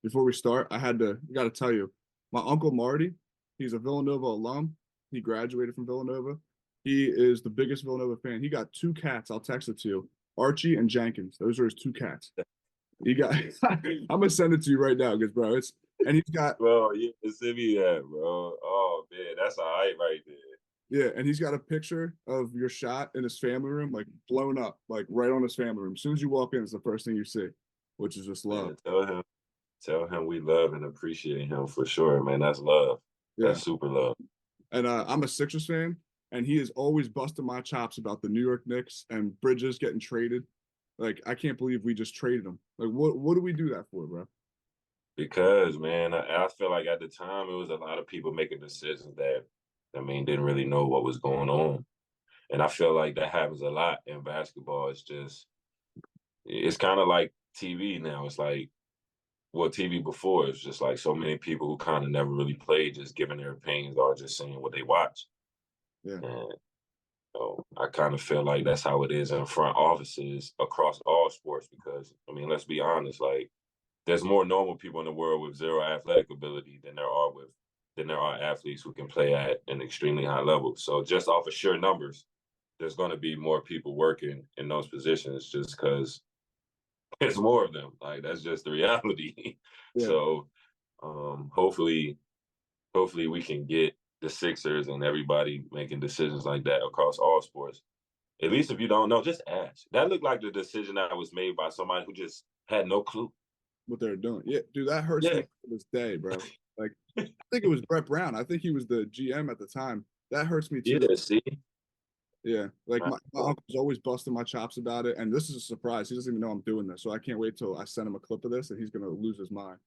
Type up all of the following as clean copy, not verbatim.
before we start, I got to tell you, my uncle Marty, he's a Villanova alum. He graduated from Villanova. He is the biggest Villanova fan. He got two cats. I'll text it to you, Archie and Jenkins. Those are his two cats. He got. I'm gonna send it to you right now, because bro, it's and he's got. Bro, you can send me that, bro. Oh man, that's all right right there. Yeah, and he's got a picture of your shot in his family room, like blown up, like right on his family room. As soon as you walk in, it's the first thing you see, which is just love. Man, tell him we love and appreciate him for sure, man. That's love. Yeah, That's super love. and I'm a Sixers fan, and he is always busting my chops about the New York Knicks and Bridges getting traded. Like, I can't believe we just traded him. Like, what do we do that for, bro? Because man, I feel like at the time it was a lot of people making decisions that didn't really know what was going on. And I feel like that happens a lot in basketball. It's kind of like TV now. It's like TV before. It's just like so many people who kind of never really played, just giving their opinions or just saying what they watch. Yeah, And so I kind of feel like that's how it is in front offices across all sports. Because let's be honest, like there's more normal people in the world with zero athletic ability than there are athletes who can play at an extremely high level. So just off of sheer numbers, there's going to be more people working in those positions just because there's more of them. Like that's just the reality. yeah. So hopefully we can get the Sixers and everybody making decisions like that across all sports. At least if you don't know, just ask. That looked like the decision that was made by somebody who just had no clue. What they're doing. Yeah, dude, that hurts me Yeah. to this day, bro. Like, I think it was Brett Brown. I think he was the GM at the time. That hurts me to this. Yeah, see? Yeah, like my uncle's always busting my chops about it, and this is a surprise. He doesn't even know I'm doing this, so I can't wait till I send him a clip of this, and he's gonna lose his mind.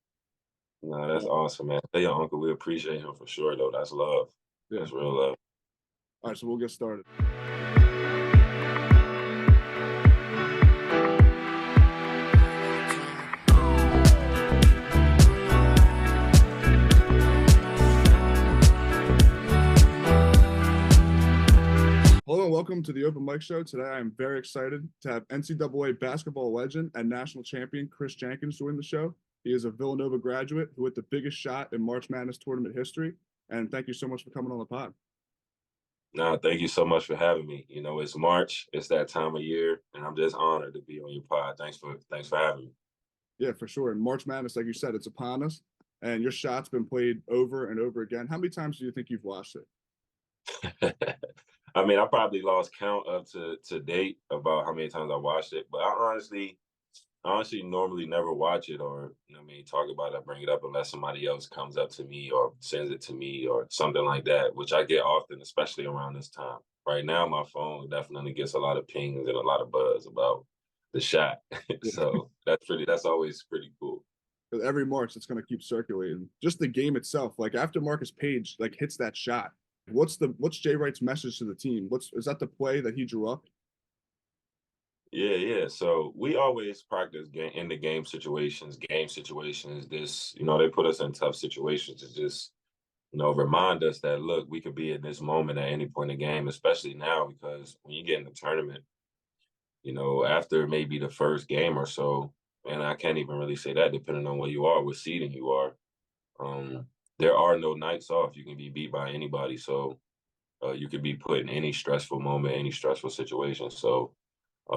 No, that's awesome, man. Tell your uncle we appreciate him for sure, though. That's love. Yeah. That's real love. All right, so we'll get started. Hello and welcome to the Open Mic Show. Today I am very excited to have NCAA basketball legend and national champion Kris Jenkins join the show. He is a Villanova graduate who hit the biggest shot in March Madness tournament history. And thank you so much for coming on the pod. No, thank you so much for having me. It's March, it's that time of year, and I'm just honored to be on your pod. Thanks for having me. Yeah, for sure. And March Madness, like you said, it's upon us, and your shot's been played over and over again. How many times do you think you've watched it? I probably lost count up to date about how many times I watched it, but I honestly normally never watch it or talk about it, bring it up unless somebody else comes up to me or sends it to me or something like that, which I get often, especially around this time. Right now, my phone definitely gets a lot of pings and a lot of buzz about the shot. Yeah. So that's always pretty cool. Because every March it's going to keep circulating. Just the game itself, like after Marcus Page like hits that shot, what's Jay Wright's message to the team? Is that the play that he drew up? Yeah. So we always practice in the game situations. They put us in tough situations to just, remind us that, look, we could be in this moment at any point in the game, especially now, because when you get in the tournament, after maybe the first game or so, and I can't even really say that depending on where you are, what seeding you are, there are no nights off. You can be beat by anybody. So you could be put in any stressful moment, any stressful situation. So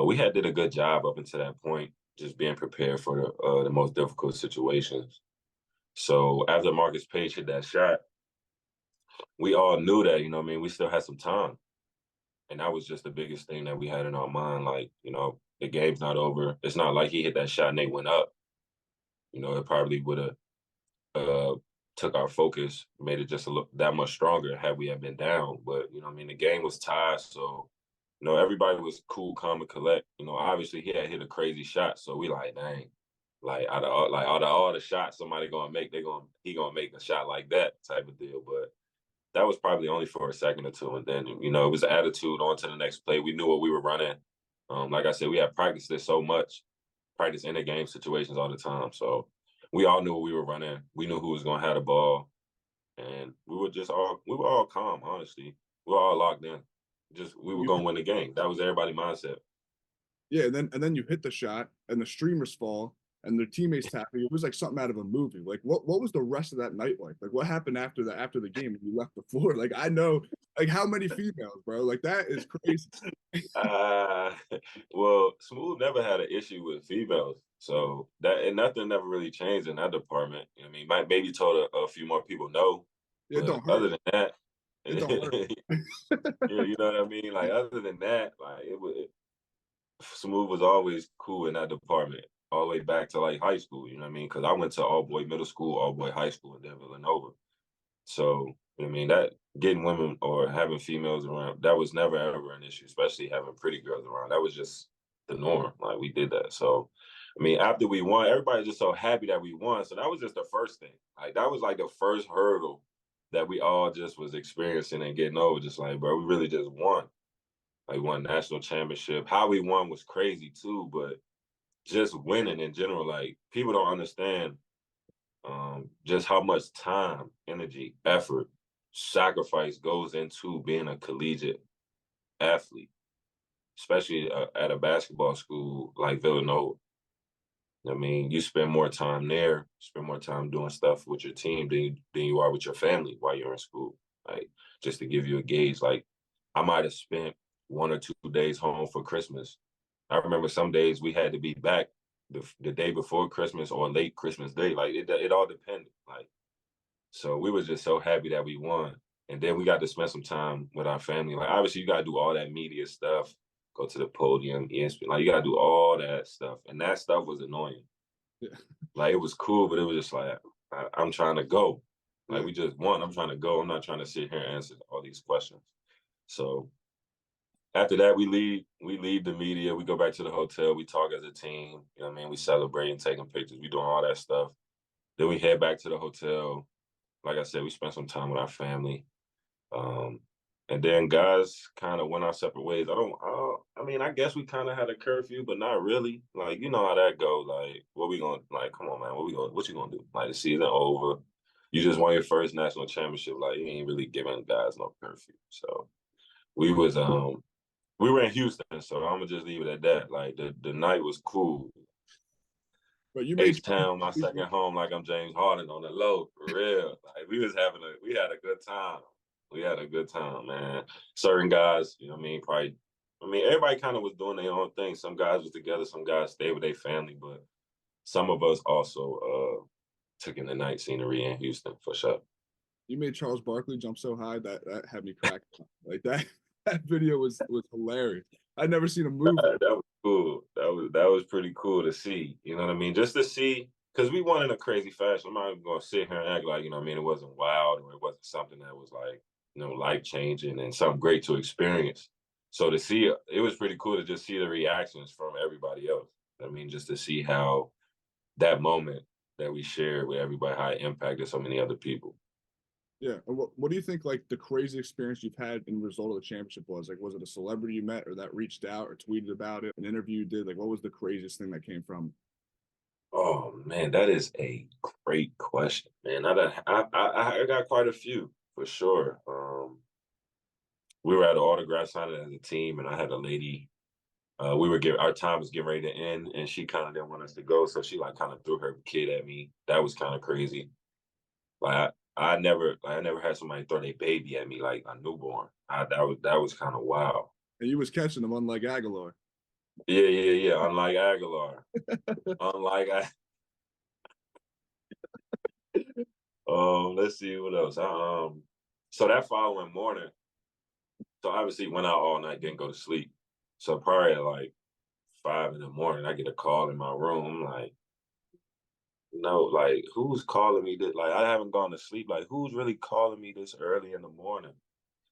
we had did a good job up until that point, just being prepared for the most difficult situations. So after Marcus Page hit that shot, we all knew that, we still had some time. And that was just the biggest thing that we had in our mind. Like, the game's not over. It's not like he hit that shot and they went up. It probably would have took our focus, made it just a look that much stronger had we have been down. But, the game was tied. So, everybody was cool, calm, and collect. Obviously he had hit a crazy shot. So we like, dang, like out of all the shots somebody gonna make, he gonna make a shot like that type of deal. But that was probably only for a second or two. And then, it was attitude on to the next play. We knew what we were running. Like I said, we had practiced this so much, practice in the game situations all the time. So we all knew what we were running. We knew who was going to have the ball. And we were all calm, honestly. We were all locked in. We were going to win the game. That was everybody's mindset. Yeah, and then you hit the shot and the streamers fall and their teammates tapping. It was like something out of a movie. Like what was the rest of that night like? Like what happened after the game when you left the floor? Like I know like how many females, bro? Like that is crazy. Uh, well, Smooth never had an issue with females, so that and nothing never really changed in that department. I mean, might maybe told a few more people no, It but don't other hurt. than that, It don't hurt. you know what I mean. Like other than that, like it was Smooth was always cool in that department, all the way back to like high school. You know what I mean? Because I went to all boy middle school, all boy high school, and then Villanova. So I mean that getting women or having females around, that was never ever an issue, especially having pretty girls around. That was just the norm. Like we did that. So I mean, after we won, everybody's just so happy that we won. So that was just the first thing. Like that was like the first hurdle that we all just was experiencing and getting over. Just like, bro, we really just won. Like won national championship. How we won was crazy too, but just winning in general, like people don't understand just how much time, energy, effort, sacrifice goes into being a collegiate athlete, especially at a basketball school like Villanova. I mean, you spend more time there, spend more time doing stuff with your team than you are with your family while you're in school. Like, just to give you a gauge, like I might have spent 1 or 2 days home for Christmas. I remember some days we had to be back the day before Christmas or late Christmas Day. Like it all depended. Like so we were just so happy that we won. And then we got to spend some time with our family. Like obviously you gotta do all that media stuff, go to the podium, ESPN, like you gotta do all that stuff. And that stuff was annoying. Yeah. Like it was cool, but it was just like I'm trying to go. Like Yeah. we just won. I'm trying to go. I'm not trying to sit here and answer all these questions. So after that, we leave the media, we go back to the hotel, we talk as a team, you know what I mean? We celebrating, taking pictures, we doing all that stuff. Then we head back to the hotel. Like I said, we spent some time with our family. Um, and then guys kind of went our separate ways. I mean, I guess we kind of had a curfew, but not really. Like, you know how that go. Like, what we going to, like, come on, man, what you going to do? Like, the season over. You just won your first national championship. Like, you ain't really giving guys no curfew. So we was, we were in Houston, so I'm gonna just leave it at that. Like the night was cool. But you made H Town, my second home, like I'm James Harden on the low, for real. Like we had a good time. We had a good time, man. Certain guys, you know what I mean, probably I mean, everybody kind of was doing their own thing. Some guys was together, some guys stayed with their family, but some of us also took in the night scenery in Houston for sure. you made Charles Barkley jump so high that had me crack like that. That video was hilarious. I'd never seen a move. That was cool. That was pretty cool to see. You know what I mean? Just to see, because we won in a crazy fashion. I'm not even gonna sit here and act like, you know what I mean, it wasn't wild or it wasn't something that was like, life changing and something great to experience. So to see it was pretty cool to just see the reactions from everybody else. I mean, just to see how that moment that we shared with everybody, how it impacted so many other people. Yeah. And what do you think like the crazy experience you've had in the result of the championship was? Like, was it a celebrity you met or that reached out or tweeted about it, an interview you did? Like, what was the craziest thing that came from? Oh man, that is a great question, man. I got quite a few for sure. We were at an autograph signing as a team, and I had a lady. We were our time was getting ready to end, and she kind of didn't want us to go, so she like kind of threw her kid at me. That was kind of crazy. Like I never had somebody throw their baby at me like a newborn. That was kind of wild. And you was catching them unlike Aguilar. Yeah, yeah, yeah. Unlike Aguilar, unlike I. Let's see what else. So that following morning, so obviously went out all night, didn't go to sleep. So probably at like 5 in the morning, I get a call in my room. I'm like, no, like who's calling me this? Like I haven't gone to sleep. Like who's really calling me this early in the morning?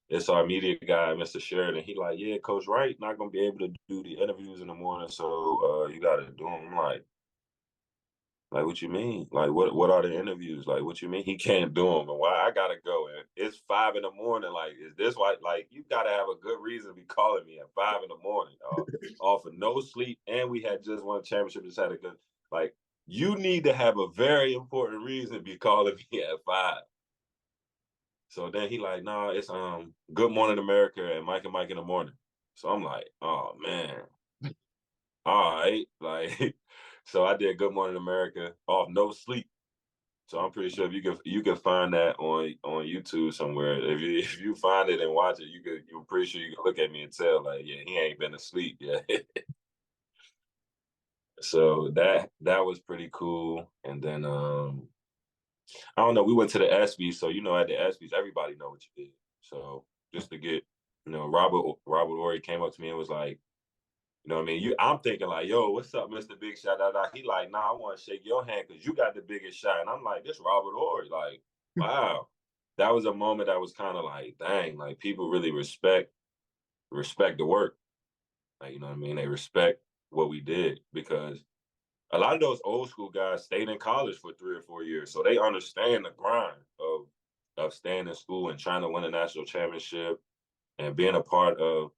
It's our media guy, Mr. Sheridan. He like, yeah, Coach Wright not gonna be able to do the interviews in the morning, so you gotta do them. I'm like, what you mean? Like, what are the interviews? Like, what you mean he can't do them? And why I gotta go? And it's 5 in the morning. Like, is this why? Like, you gotta have a good reason to be calling me at 5 in the morning, off of no sleep. And we had just won a championship, just had a good, like, you need to have a very important reason to be calling me at 5. So then he like, nah, it's Good Morning America and Mike in the morning. So I'm like, oh man, all right, like, So I did Good Morning America off no sleep. So I'm pretty sure if you can find that on YouTube somewhere. If you find it and watch it, you're pretty sure you can look at me and tell like, yeah, he ain't been asleep yet. So that was pretty cool. And then I don't know, we went to the ESPYS, so at the ESPYS, everybody know what you did. So just to get, Robert Ory came up to me and was like, you know what I mean? I'm thinking like, yo, what's up, Mr. Big Shot? Da, da. He like, nah, I want to shake your hand because you got the biggest shot. And I'm like, this Robert Ory. Like, wow. That was a moment that was kind of like, dang, like people really respect the work. Like, you know what I mean? They respect what we did because a lot of those old school guys stayed in college for 3 or 4 years. So they understand the grind of staying in school and trying to win a national championship and being a part of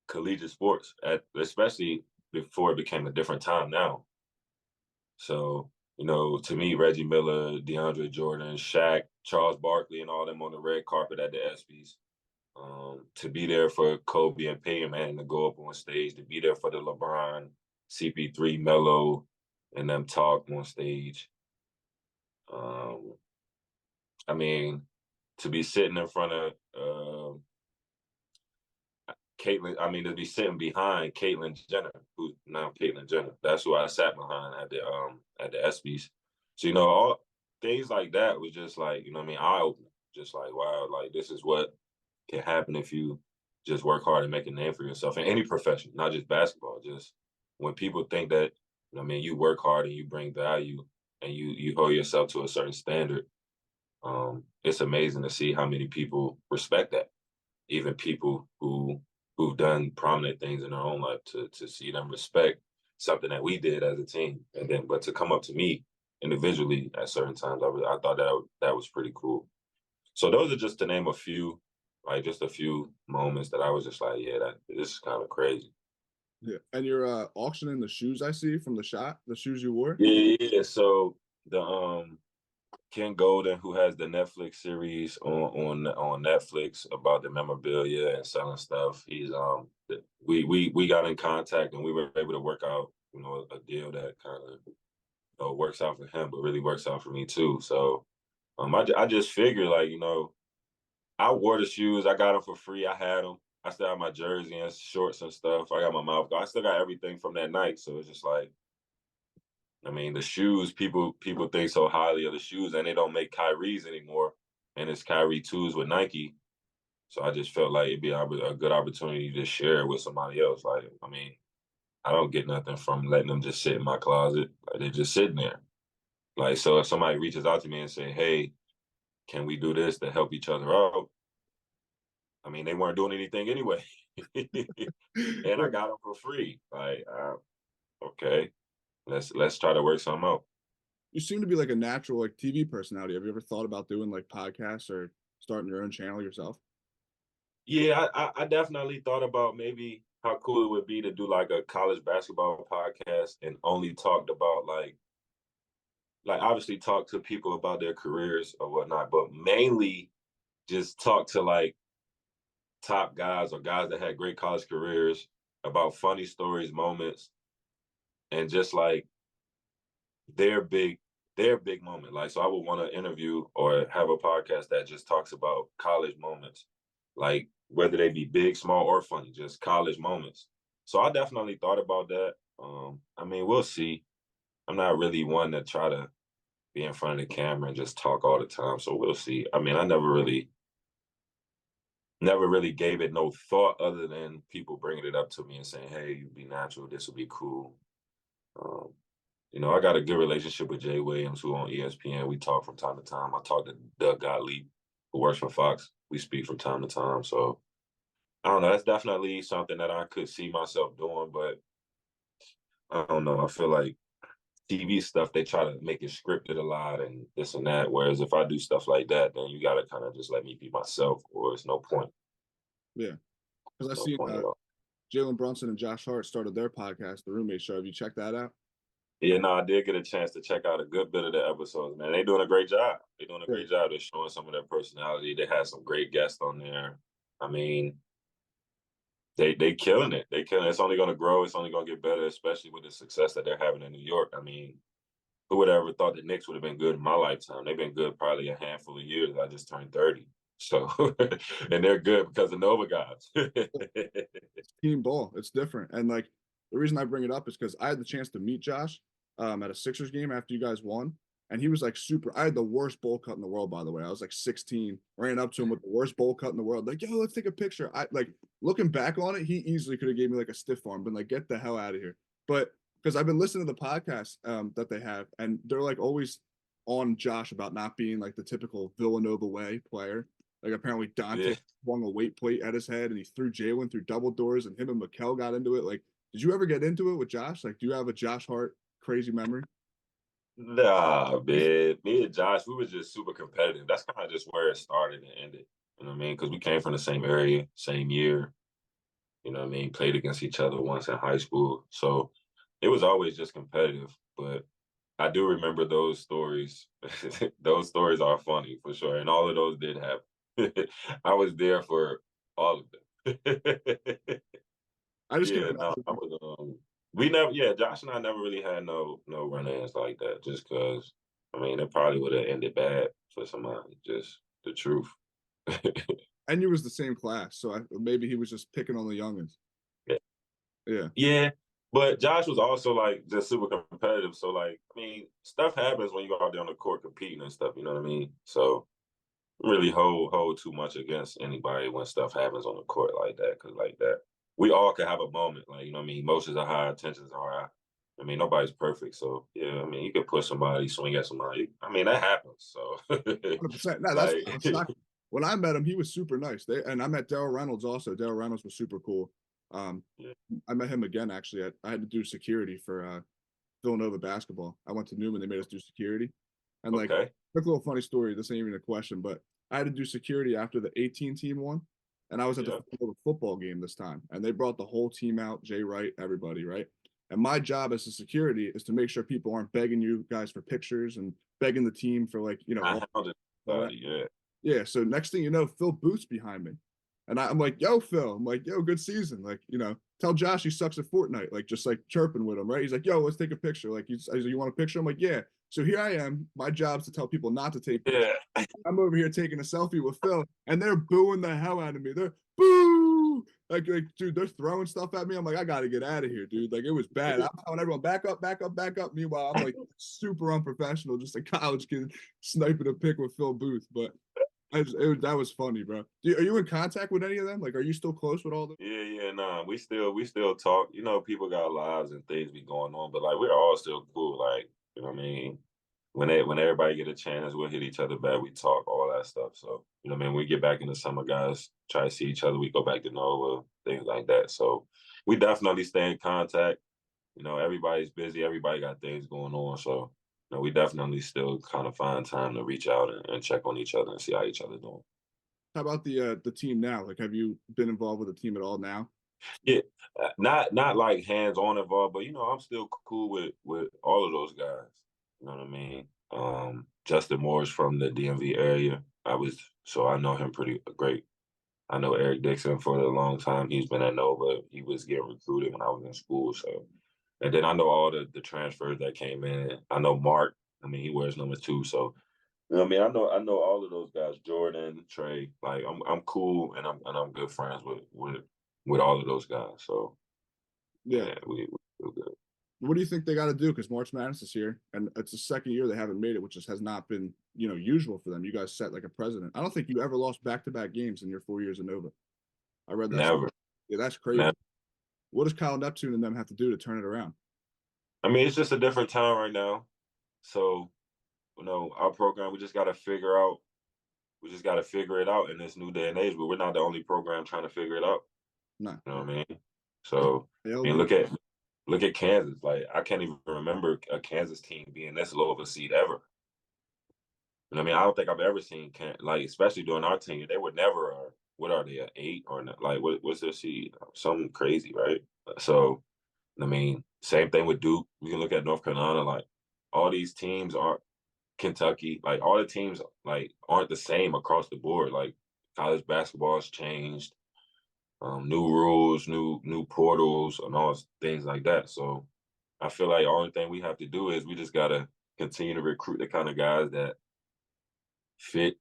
collegiate sports, especially before it became a different time now. So, to me, Reggie Miller, DeAndre Jordan, Shaq, Charles Barkley, and all them on the red carpet at the ESPYS. To be there for Kobe and Peyton Manning to go up on stage, to be there for the LeBron, CP3, Melo, and them talk on stage. I mean, to be sitting in front of Caitlyn, to be sitting behind Caitlyn Jenner, who's now Caitlyn Jenner. That's who I sat behind at the ESPYS. So, all things like that was just like, eye opening. Just like, wow, like this is what can happen if you just work hard and make a name for yourself in any profession, not just basketball. Just when people think that, you work hard and you bring value and you hold yourself to a certain standard, it's amazing to see how many people respect that. Even people who've done prominent things in their own life, to see them respect something that we did as a team, and then but to come up to me individually at certain times, I thought that was pretty cool. So those are just to name a few, like just a few moments that I was just like, yeah, this is kind of crazy. Yeah. And you're auctioning the shoes I see from the shot, the shoes you wore? Yeah. So the Ken Golden, who has the Netflix series on Netflix about the memorabilia and selling stuff, he's we got in contact and we were able to work out a deal that kind of works out for him, but really works out for me too. So I just figured like I wore the shoes, I got them for free, I had them. I still have my jersey and shorts and stuff. I got my mouth guard. I still got everything from that night. So it's just like, the shoes, people think so highly of the shoes, and they don't make Kyrie's anymore, and it's Kyrie 2s with Nike. So I just felt like it'd be a good opportunity to share it with somebody else. Like, I don't get nothing from letting them just sit in my closet. Like, they're just sitting there. Like, so if somebody reaches out to me and say, hey, can we do this to help each other out? They weren't doing anything anyway. And I got them for free. Like, okay, let's try to work something out. You seem to be like a natural like TV personality. Have you ever thought about doing like podcasts or starting your own channel yourself? Yeah, I definitely thought about maybe how cool it would be to do like a college basketball podcast and only talked about like obviously talk to people about their careers or whatnot, but mainly just talk to like top guys or guys that had great college careers about funny stories, moments, and just like their big moment. Like, so I would want to interview or have a podcast that just talks about college moments, like whether they be big, small, or funny, just college moments. So I definitely thought about that. We'll see. I'm not really one to try to be in front of the camera and just talk all the time. So we'll see. I never really gave it no thought other than people bringing it up to me and saying, "Hey, you be natural. This will be cool." Um, I got a good relationship with Jay Williams, who on ESPN. We talk from time to time. I talk to Doug Gottlieb, who works for Fox. We speak from time to time. So I don't know. That's definitely something that I could see myself doing, but I don't know. I feel like TV stuff, they try to make it scripted a lot and this and that. Whereas if I do stuff like that, then you got to kind of just let me be myself, or it's no point. Yeah. Because I No see point at all. Jalen Brunson and Josh Hart started their podcast, The Roommate Show. Have you checked that out? Yeah, no, I did get a chance to check out a good bit of the episodes, man. They doing a great job. They're doing a Yeah. great job. They're showing some of their personality. They had some great guests on there. I mean, They killing it. They killing it. It's only going to grow. It's only going to get better, especially with the success that they're having in New York. I mean, who would ever thought the Knicks would have been good in my lifetime? They've been good probably a handful of years. I just turned 30. So, and they're good because of Nova guys. It's team ball. It's different. And like the reason I bring it up is because I had the chance to meet Josh at a Sixers game after you guys won. And he was like super. I had the worst bowl cut in the world, by the way. I was like 16, ran up to him with the worst bowl cut in the world. Like, yo, let's take a picture. I like looking back on it, he easily could have gave me like a stiff arm, been like, get the hell out of here. But because I've been listening to the podcast that they have, and they're like always on Josh about not being like the typical Villanova way player. Like apparently Dante Yeah. swung a weight plate at his head and he threw Jalen through double doors and him and Mikal got into it. Like, did you ever get into it with Josh? Like, do you have a Josh Hart crazy memory? Nah, man. Me and Josh, we were just super competitive. That's kind of just where it started and ended. You know what I mean? Because we came from the same area, same year. You know what I mean? Played against each other once in high school. So it was always just competitive. But I do remember those stories. Those stories are funny for sure. And all of those did happen. I was there for all of them. I just Yeah, can't no, I was we never Josh and I never really had no run-ins like that just because I mean it probably would have ended bad for somebody, just the truth. and you was the same class, so maybe he was just picking on the youngins. Yeah. Yeah, Yeah, but Josh was also like just super competitive. So like, I mean, stuff happens when you go out there on the court competing and stuff. You know what I mean? So really hold too much against anybody when stuff happens on the court like that. Because like that, we all could have a moment. Like you know what I mean? Emotions are high, tensions are high. I mean, nobody's perfect. So yeah, I mean, you could push somebody, swing at somebody. I mean, that happens. So 100%. No, that's like, I was shocked. When I met him, he was super nice. And I met Daryl Reynolds also. Daryl Reynolds was super cool. yeah. I met him again actually. I had to do security for Villanova basketball. I went to Newman. They made us do security, and like Okay. quick little funny story. This ain't even a question, but I had to do security after the 18 team won, and I was at the Yeah. football game this time, and they brought the whole team out, Jay Wright, everybody, right? And my job as a security is to make sure people aren't begging you guys for pictures and begging the team for like I hounded all that. somebody. Yeah. Yeah. So next thing you know, Phil Booth's behind me. And I'm like, yo, Phil. I'm like, yo, good season. Like, tell Josh he sucks at Fortnite. Like, just like chirping with him, right? He's like, yo, let's take a picture. Like, you want a picture? I'm like, yeah. So here I am. My job's to tell people not to take pictures. Yeah. I'm over here taking a selfie with Phil, and they're booing the hell out of me. They're boo. Like, dude, they're throwing stuff at me. I'm like, I gotta get out of here, dude. Like, it was bad. I'm telling everyone, back up, back up, back up. Meanwhile, I'm like super unprofessional, just a college kid sniping a pic with Phil Booth. But that was funny, bro. Are you in contact with any of them? Like, are you still close with all of them? Yeah, nah. We still talk. You know, people got lives and things be going on, but like we're all still cool. Like, you know what I mean? When everybody get a chance, we'll hit each other back. We talk, all that stuff. So, you know what I mean? We get back in the summer, guys, try to see each other. We go back to Nova, things like that. So we definitely stay in contact. You know, everybody's busy, everybody got things going on. So, you know, we definitely still kind of find time to reach out and check on each other and see how each other doing. How about the team now? Like, have you been involved with the team at all now? Yeah, not like hands on involved, but you know, I'm still cool with all of those guys. You know what I mean? Justin Moore's from the DMV area. So I know him pretty great. I know Eric Dixon for a long time. He's been at Nova. He was getting recruited when I was in school. So, and then I know all the transfers that came in. I know Mark. I mean, he wears number 2. So, you know what I mean? I know all of those guys. Jordan, Trey. Like, I'm cool and I'm good friends with all of those guys. So Yeah. yeah, we feel good. What do you think they got to do? Because March Madness is here, and it's the second year they haven't made it, which just has not been, usual for them. You guys set like a precedent. I don't think you ever lost back-to-back games in your 4 years at Nova. I read that. Never, Yeah, that's crazy. never. What does Kyle Neptune and them have to do to turn it around? I mean, it's just a different time right now. So, you know, our program, we just got to figure it out in this new day and age. But we're not the only program trying to figure it out. No. You know what I mean? So, I mean, look at Kansas. Like, I can't even remember a Kansas team being this low of a seed ever. You know what I mean? I don't think I've ever seen like, especially during our tenure, they were never. What are they, at 8 or not? Like, what's their seed? Something crazy, right? So, I mean, same thing with Duke. We can look at North Carolina. Like, all these teams aren't Kentucky. Like, all the teams like aren't the same across the board. Like, college basketball has changed. new rules, new portals, and all things like that. So I feel like the only thing we have to do is we just gotta continue to recruit the kind of guys that fit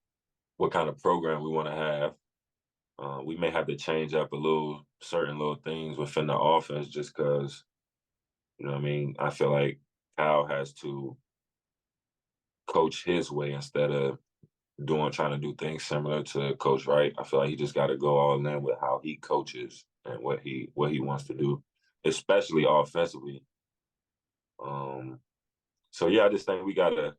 what kind of program we want to have. We may have to change up a little certain little things within the offense just because, you know what I mean? I feel like Kyle has to coach his way instead of trying to do things similar to Coach Wright. I feel like he just got to go all in with how he coaches and what he wants to do, especially offensively. So yeah, I just think we gotta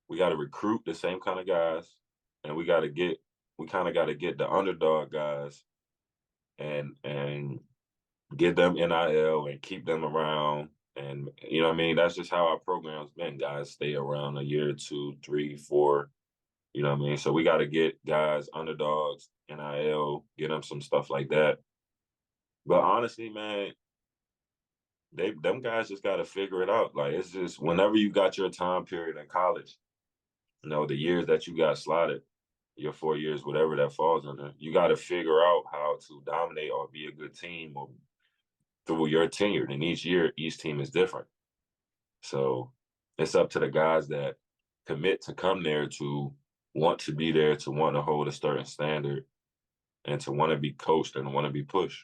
recruit the same kind of guys, and we kind of got to get the underdog guys and get them NIL and keep them around. And you know what I mean? That's just how our program's been. Guys stay around a year, 2, 3, 4. You know what I mean? So we got to get guys, underdogs, NIL, get them some stuff like that. But honestly, man, them guys just got to figure it out. Like it's just whenever you got your time period in college, you know, the years that you got slotted, your 4 years, whatever that falls under, you got to figure out how to dominate or be a good team or through your tenure. And each year, each team is different. So it's up to the guys that commit to come there to want to be there, to want to hold a certain standard, and to want to be coached and want to be pushed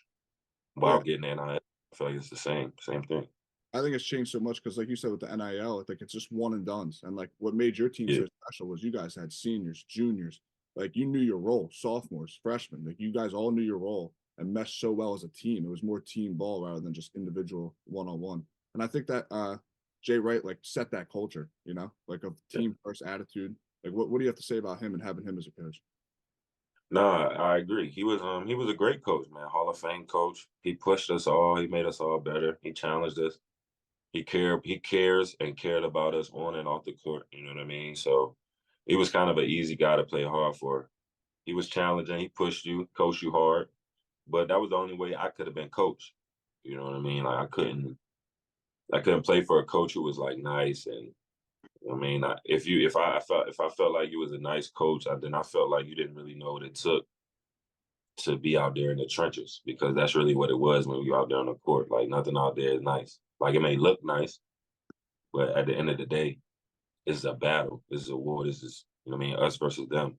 Yeah, while getting in. I feel like it's the same thing. I think it's changed so much because, like you said, with the NIL, I think it's just one and dones. And like what made your team Yeah, so special was you guys had seniors, juniors, like you knew your role, sophomores, freshmen, like you guys all knew your role and meshed so well as a team. It was more team ball rather than just individual one on one. And I think that Jay Wright like set that culture, you know, like a yeah. team first attitude. Like what do you have to say about him and having him as a coach? No, I agree. He was a great coach, man. Hall of Fame coach. He pushed us all. He made us all better. He challenged us. He cares and cared about us on and off the court. You know what I mean? So he was kind of an easy guy to play hard for. He was challenging. He pushed you, coached you hard. But that was the only way I could have been coached. You know what I mean? Like I couldn't play for a coach who was like nice and I mean, if I felt like you was a nice coach, then I felt like you didn't really know what it took to be out there in the trenches because that's really what it was when we were out there on the court. Like nothing out there is nice. Like it may look nice, but at the end of the day, this is a battle. This is a war. This is you know what I mean, us versus them.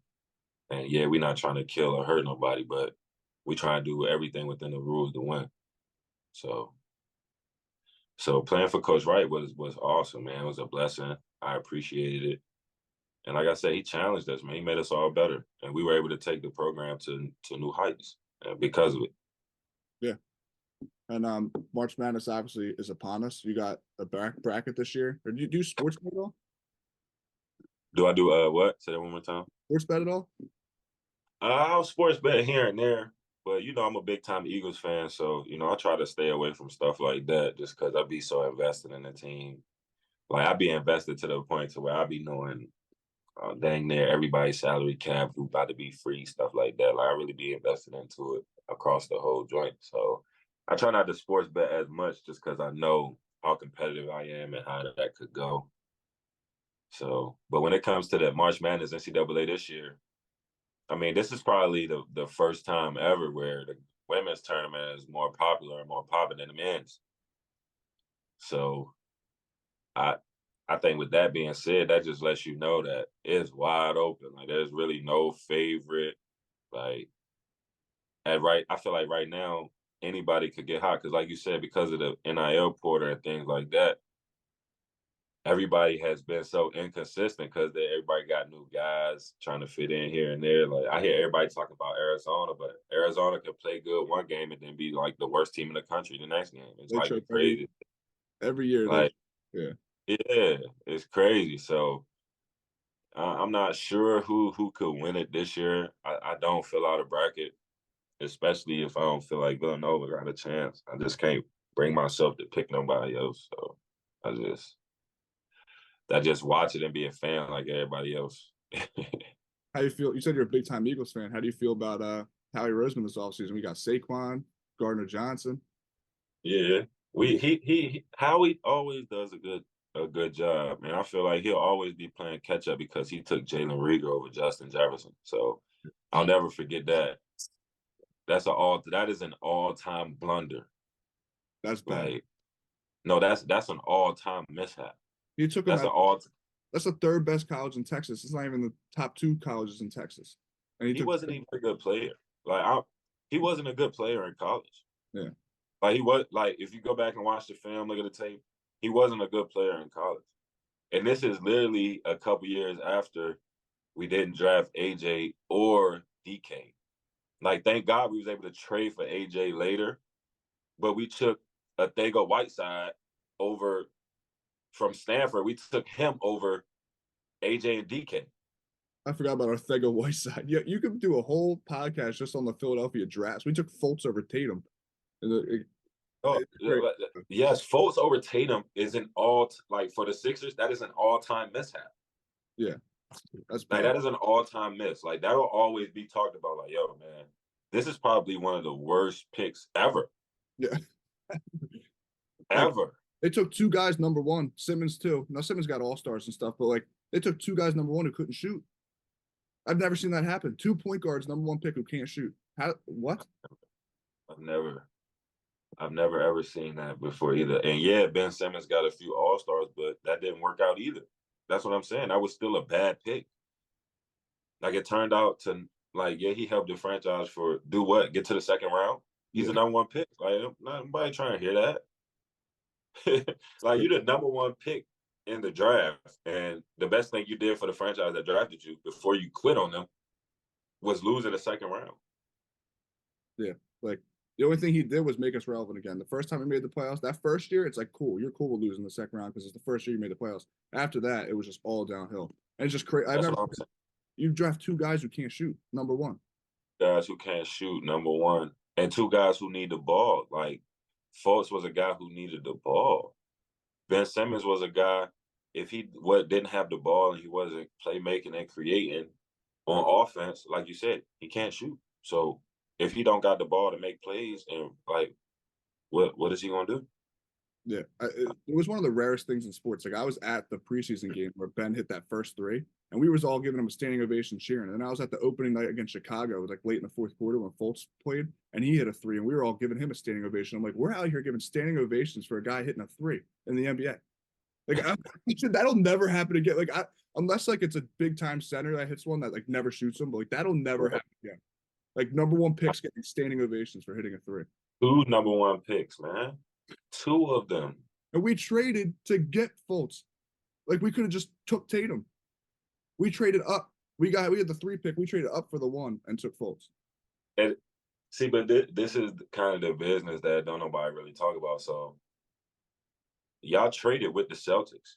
And yeah, we're not trying to kill or hurt nobody, but we try to do everything within the rules to win. So so playing for Coach Wright was awesome, man. It was a blessing. I appreciated it. And like I said, he challenged us, man. He made us all better, and we were able to take the program to new heights because of it. Yeah. And March Madness obviously is upon us. You got a bracket this year. Or do you do sports bet at all? Do I do what? Say that one more time. Sports bet at all? I'll sports bet here and there, but you know I'm a big time Eagles fan, so you know I try to stay away from stuff like that just because I be so invested in the team. Like I be invested to the point to where I be knowing dang near everybody's salary cap who about to be free, stuff like that. Like I really be invested into it across the whole joint. So I try not to sports bet as much just because I know how competitive I am and how that could go. So, but when it comes to the March Madness NCAA this year, I mean, this is probably the first time ever where the women's tournament is more popular and more popular than the men's. So I I think with that being said, that just lets you know that it's wide open. Like there's really no favorite. Like I feel like right now anybody could get hot because, like you said, because of the NIL portal and things like that, everybody has been so inconsistent because everybody got new guys trying to fit in here and there. Like I hear everybody talking about Arizona, but Arizona can play good one game and then be like the worst team in the country the next game. It's They like choke crazy. every year. They Like yeah. yeah, it's crazy. So I'm not sure who could win it this year. I don't fill out a bracket, especially if I don't feel like Villanova got a chance. I just can't bring myself to pick nobody else. So I just watch it and be a fan like everybody else. How you feel? You said you're a big time Eagles fan. How do you feel about Howie Roseman this offseason? We got Saquon, Gardner Johnson. Yeah, he Howie always does a good job, man. I feel like he'll always be playing catch up because he took Jalen Rieger over Justin Jefferson. So I'll never forget that. That is an all-time blunder. That's bad. Like, no, that's an all-time mishap. He took him That's an at all. that's the third best college in Texas. It's not even the top 2 colleges in Texas. And He wasn't even a good player. Like he wasn't a good player in college. Yeah. Like he was like if you go back and watch the film, look at the tape, he wasn't a good player in college. And this is literally a couple years after we didn't draft AJ or DK. Like, thank God we was able to trade for AJ later, but we took a Thego Whiteside over from Stanford. We took him over AJ and DK. I forgot about our Thego Whiteside. Yeah, you could do a whole podcast just on the Philadelphia drafts. We took Fultz over Tatum. Oh, yes, Fultz over Tatum is an like for the Sixers, that is an all-time mishap. Yeah, that's like bad. that is an all-time miss. Like that'll always be talked about. Like, yo, man, this is probably one of the worst picks ever. Yeah, ever. Like, they took 2 guys number 1, Simmons too. Now Simmons got all-stars and stuff, but like they took 2 guys number 1 who couldn't shoot. I've never seen that happen. 2 point guards, number 1 pick who can't shoot. How? What? I've never ever seen that before either. And yeah, Ben Simmons got a few all-stars, but that didn't work out either. That's what I'm saying. That was still a bad pick. Like it turned out to like, yeah, he helped the franchise for do what? Get to the second round? He's the number 1 pick. Like nobody trying to hear that. Like you're the number 1 pick in the draft. And the best thing you did for the franchise that drafted you before you quit on them was lose in the second round. Yeah. Like the only thing he did was make us relevant again. The first time we made the playoffs, that first year, it's like, cool, you're cool with losing the second round because it's the first year you made the playoffs. After that, it was just all downhill. And it's just crazy. You draft 2 guys who can't shoot, number 1. Guys who can't shoot, number 1. And 2 guys who need the ball. Like, Fultz was a guy who needed the ball. Ben Simmons was a guy, if he didn't have the ball and he wasn't playmaking and creating on offense, like you said, he can't shoot. So if he don't got the ball to make plays, and like, what is he gonna do? Yeah, it was one of the rarest things in sports. Like I was at the preseason game where Ben hit that first 3, and we was all giving him a standing ovation cheering. And then I was at the opening night against Chicago. It was like late in the 4th quarter when Fultz played, and he hit a 3, and we were all giving him a standing ovation. I'm like, we're out here giving standing ovations for a guy hitting a 3 in the NBA. Like that'll never happen again. Like unless like it's a big time center that hits one that like never shoots them, but like that'll never happen again. Like number 1 picks getting standing ovations for hitting a 3. 2 number 1 picks, man. 2 of them. And we traded to get Fultz. Like we could have just took Tatum. We traded up. We had the 3 pick. We traded up for the 1 and took Fultz. And see, but this is kind of the business that don't nobody really talk about. So y'all traded with the Celtics.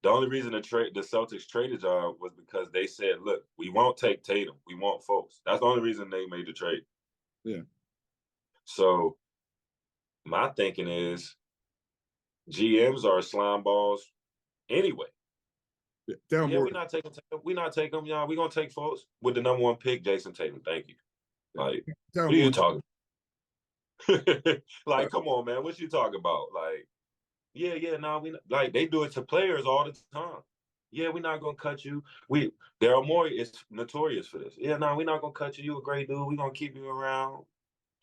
The only reason the Celtics traded y'all was because they said, look, we won't take Tatum. We want Fultz. That's the only reason they made the trade. Yeah. So my thinking is GMs are slime balls anyway. Yeah, we're not taking Tatum. We're not taking them, y'all. We're going to take Fultz with the number 1 pick, Jason Tatum. Thank you. Like, what are you talking about? Like, come on, man. What you talking about? Like, we like they do it to players all the time. Yeah, we're not gonna cut you. Daryl Morey is notorious for this. Yeah, we're not gonna cut you. You a great dude. We're gonna keep you around.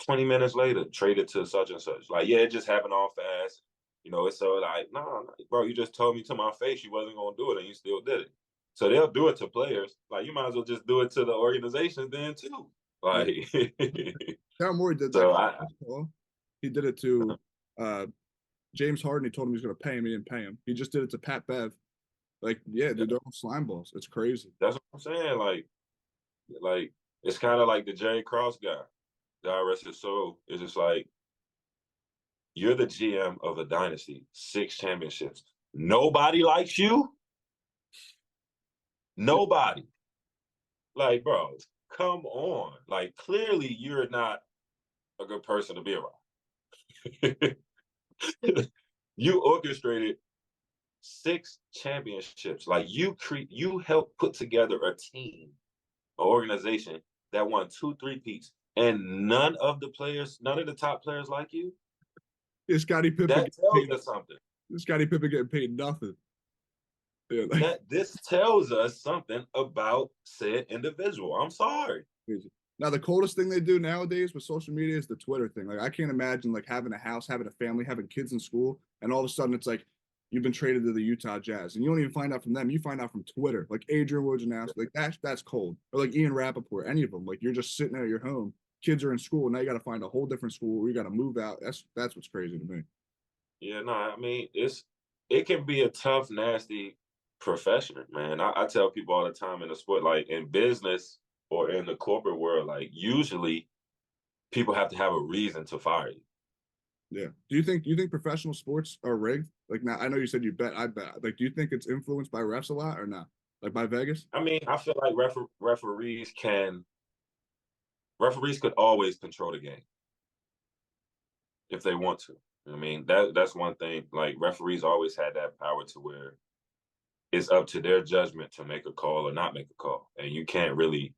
20 minutes later, traded to such and such. Like, yeah, it just happened all fast. It's so like, nah, bro, you just told me to my face you wasn't gonna do it, and you still did it. So they'll do it to players. Like, you might as well just do it to the organization then too. Like, Daryl Morey did that. He did it to James Harden. He told him he was going to pay him. He didn't pay him. He just did it to Pat Bev. Like, yeah, they're slime balls. It's crazy. That's what I'm saying. Like it's kind of like the Jerry Krause guy. God rest his soul. It's just like, you're the GM of a dynasty, 6 championships. Nobody likes you. Nobody. Like, bro, come on. Like, clearly you're not a good person to be around. You orchestrated 6 championships. Like, you helped put together a team, an organization that won 2 3-peats, and none of the top players like you. Scottie Pippen. That tells us something. Scottie Pippen getting paid nothing. Yeah, this tells us something about said individual. I'm sorry. Now, the coldest thing they do nowadays with social media is the Twitter thing. Like, I can't imagine like having a house, having a family, having kids in school, and all of a sudden it's like you've been traded to the Utah Jazz, and you don't even find out from them. You find out from Twitter, like Adrian Wojnarowski, like that's cold, or like Ian Rappaport, any of them. Like you're just sitting at your home, kids are in school, and now you got to find a whole different school, or you got to move out. That's what's crazy to me. Yeah, no, I mean it can be a tough, nasty profession, man. I tell people all the time in the sport, like in business or in the corporate world, like usually people have to have a reason to fire you. Yeah. Do you think professional sports are rigged? Like now, I know you said you bet. I bet. Like, do you think it's influenced by refs a lot or not? Like by Vegas? I mean, I feel like referees could always control the game if they want to. I mean, that's one thing. Like referees always had that power to where it's up to their judgment to make a call or not make a call, and you can't really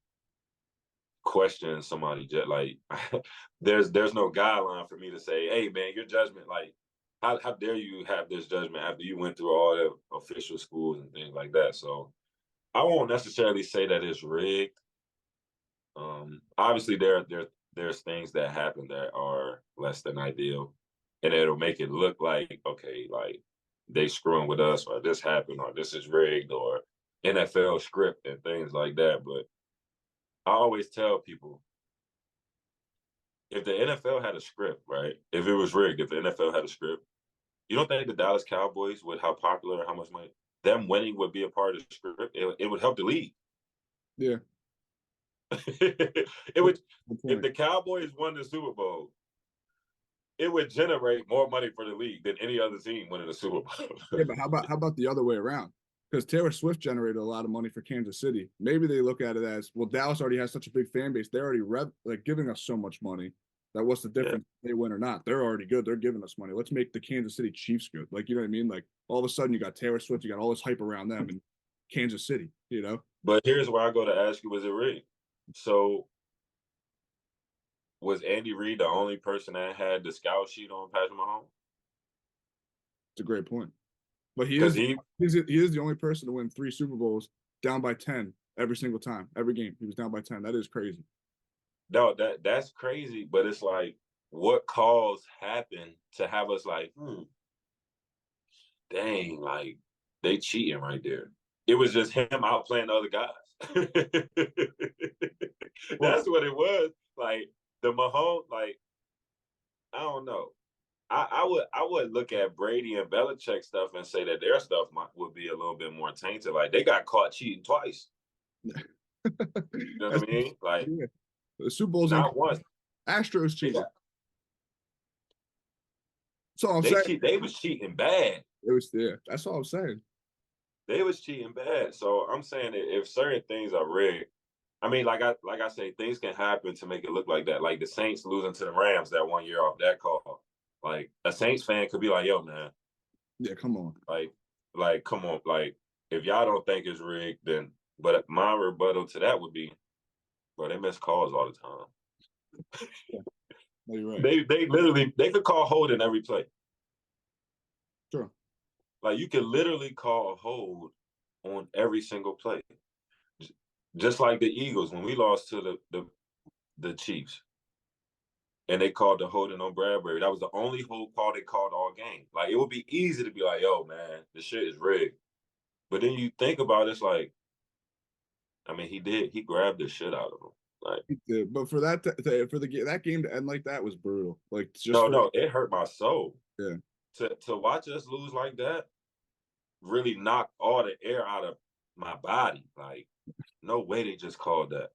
question somebody just like there's no guideline for me to say, hey man, your judgment, like how dare you have this judgment after you went through all the official schools and things like that. So I won't necessarily say that it's rigged. Obviously there's things that happen that are less than ideal, and it'll make it look like, okay, like they screwing with us, or this happened, or this is rigged, or NFL script and things like that. But I always tell people, if the NFL had a script, right? If it was rigged, if the NFL had a script, you don't think the Dallas Cowboys, with how popular and how much money, them winning would be a part of the script? It would help the league. Yeah. It would. If the Cowboys won the Super Bowl, it would generate more money for the league than any other team winning the Super Bowl. Yeah, but how about the other way around? Because Taylor Swift generated a lot of money for Kansas City. Maybe they look at it as, well, Dallas already has such a big fan base. They're already like giving us so much money that what's the difference if they win or not? They're already good. They're giving us money. Let's make the Kansas City Chiefs good. Like, you know what I mean? Like all of a sudden you got Taylor Swift, you got all this hype around them in Kansas City, you know? But here's where I go to ask you: was it rigged? So was Andy Reid the only person that had the scout sheet on Patrick Mahomes? It's a great point. But he Because is he he is the only person to win 3 Super Bowls down by 10 every single time, every game. He was down by 10. That is crazy. No, that's crazy, but it's like, what calls happen to have us like, dang, like they cheating right there. It was just him outplaying the other guys. Well, That's what it was. Like the Mahomes, like I don't know. I would look at Brady and Belichick stuff and say that their stuff would be a little bit more tainted. Like they got caught cheating twice. You know what I mean? Like yeah. The Super Bowls ain't not once. Astros They cheated. got That's all I'm they saying. cheat. They was cheating bad. It was yeah. That's all I'm saying. They was cheating bad. So I'm saying that if certain things are rigged, I mean, like I say, things can happen to make it look like that. Like the Saints losing to the Rams that one year off that call. Like a Saints fan could be like, "Yo, man, Yeah, come on. like, come on, like, if y'all don't think it's rigged, then." But my rebuttal to that would be, "Bro, they miss calls all the time. Yeah, no, you're right. They literally they could call hold in every play. Sure. Like you could literally call a hold on every single play. Just like the Eagles when we lost to the Chiefs, and they called the holding on Bradbury. That was the only hold call they called all game. Like it would be easy to be like, "Yo, man, this shit is rigged." But then you think about it, it's like, I mean, he grabbed the shit out of him. Like, He did. But for for that game to end like that was brutal. Like just no, for no, it hurt my soul yeah. to watch us lose like that. Really knocked all the air out of my body. Like, no way they just called that.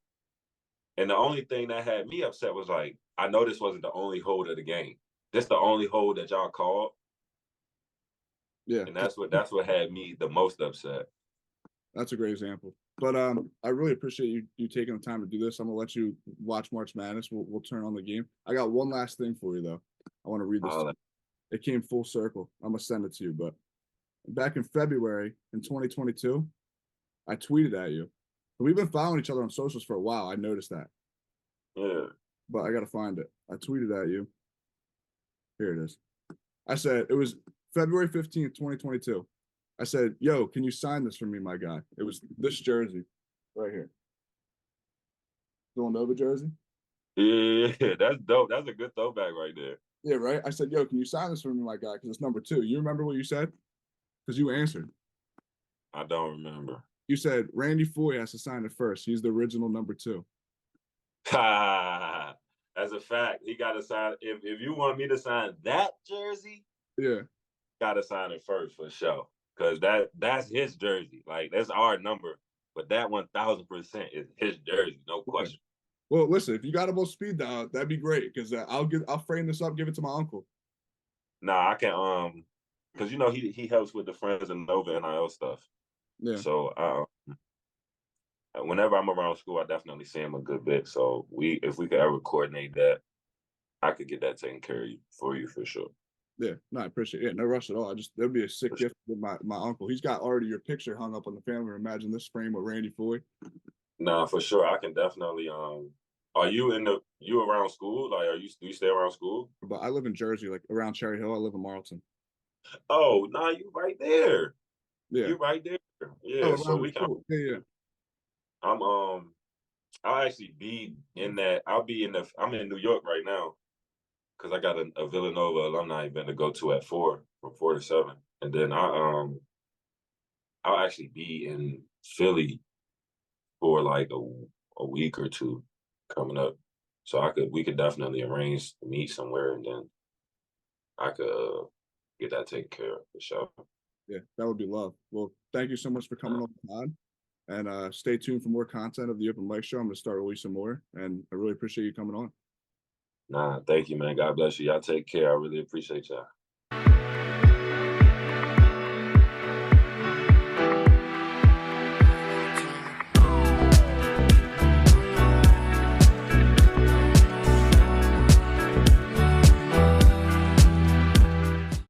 And the only thing that had me upset was like, I know this wasn't the only hold of the game. This the only hold that y'all called, Yeah. and that's what had me the most upset. That's a great example. But I really appreciate you taking the time to do this. I'm gonna let you watch March Madness. We'll turn on the game. I got one last thing for you though. I want to read this. It came full circle. I'm gonna send it to you. But back in February in 2022, I tweeted at you. We've been following each other on socials for a while. I noticed that. Yeah. But I gotta find it. I tweeted at you. Here it is. I said it was February 15th, 2022. I said, yo, can you sign this for me, my guy? It was this jersey right here. Villanova jersey. Yeah, that's dope. That's a good throwback right there. Yeah, right. I said, "Yo, can you sign this for me, my guy? Because it's number 2." You remember what you said? Because you answered. I don't remember. You said Randy Foye has to sign it first. He's the original number 2. As a fact, he got to sign. If you want me to sign that jersey, Yeah. got to sign it first for sure. Because that's his jersey. Like that's our number. But that 1,000% is his jersey, no Yeah. question. Well, listen, if you got him on speed dial, that'd be great because I'll frame this up, give it to my uncle. Nah, I can because you know he helps with the Friends and Nova NIL stuff. Yeah. So whenever I'm around school, I definitely see him a good bit. So if we could ever coordinate that, I could get that taken care of for you for sure. Yeah, no, I appreciate it. Yeah, no rush at all. That'd be a sick For sure. gift with my uncle. He's got already your picture hung up on the family. Imagine this frame with Randy Foye. Nah, for sure. I can definitely are you you around school? Like do you stay around school? But I live in Jersey, like around Cherry Hill. I live in Marlton. Oh, nah, you right there. Yeah. You right there. Oh, Yeah, so around the we can school. Yeah, yeah. I'm I'll actually be in that I'm in New York right now because I got a Villanova alumni event to go to at 4 from 4 to 7. And then I'll actually be in Philly for like a week or two coming up. So we could definitely arrange to meet somewhere and then I could get that taken care of for sure. Yeah, that would be love. Well, thank you so much for coming Nah, on the pod. And stay tuned for more content of the Open Mic Show. I'm going to start releasing more. And I really appreciate you coming on. thank you, man. God bless you. Y'all take care. I really appreciate y'all.